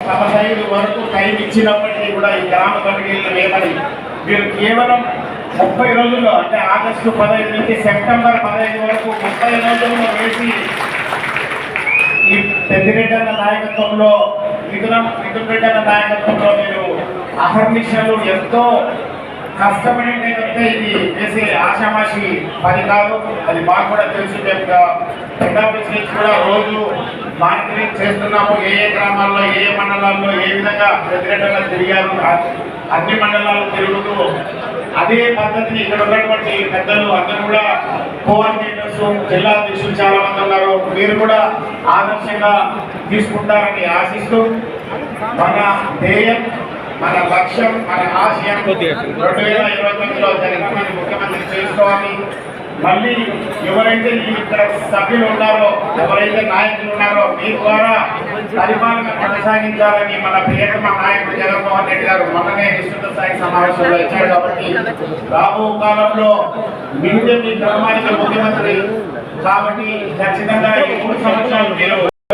సమసైదు వరకు టైం ఇచ్చినప్పటికీ కూడా ఈ గ్రామ కమిటీలు లేమని మీరు కేవలం 30 రోజుల్లో అంటే ఆగస్టు 15 నుంచి సెప్టెంబర్ 15 వరకు 30 రోజుల్లో వేసి ఈ పెద్దిరెడ్డి అన్న నాయకత్వంలో మిథున్ రెడ్డి అన్న నాయకత్వంలో మీరు అహర్నిశలు ఎంతో కష్టపడి ఇది చేసే ఆషామాషి పని కాదు. అది మాకు కూడా తెలుసు. మేము హెడ్ ఆఫీస్ నుంచి కూడా రోజు మానిటరింగ్ చేస్తున్నాము. ఏ గ్రామాల్లో ఏ మండలాల్లో ఏ విధంగా పెద్దిరెడ్డిగా తిరిగారు, అన్ని మండలాలు తిరుగుతూ అదే పద్ధతిని ఇక్కడ ఉన్నటువంటి పెద్దలు అందరూ కూడా కోఆర్డినేటర్స్ జిల్లా అధ్యక్షులు చాలా మంది ఉన్నారు. మీరు కూడా ఆదర్శంగా తీసుకుంటారని ఆశిస్తూ మన ధ్యేయం, మన లక్ష్యం, మన ఆశయం 2029లో జగన్మోహన్ ముఖ్యమంత్రి చేసుకోవాలి. మళ్ళీ ఎవరైతే ఇక్కడ సభ్యులు ఉన్నారో, ఎవరైతే నాయకులు ఉన్నారో మీ ద్వారా పరిపాలన కొనసాగించాలని మన ప్రియతమ నాయకుడు జగన్మోహన్ రెడ్డి గారు మొన్ననే విస్తృత స్థాయి సమావేశంలో ఇచ్చారు. కాబట్టి రాబో కాలంలో మీరే మీ గ్రామానికి ముఖ్యమంత్రి కాబట్టి ఖచ్చితంగా ఈ 3 సంవత్సరాలు మీరు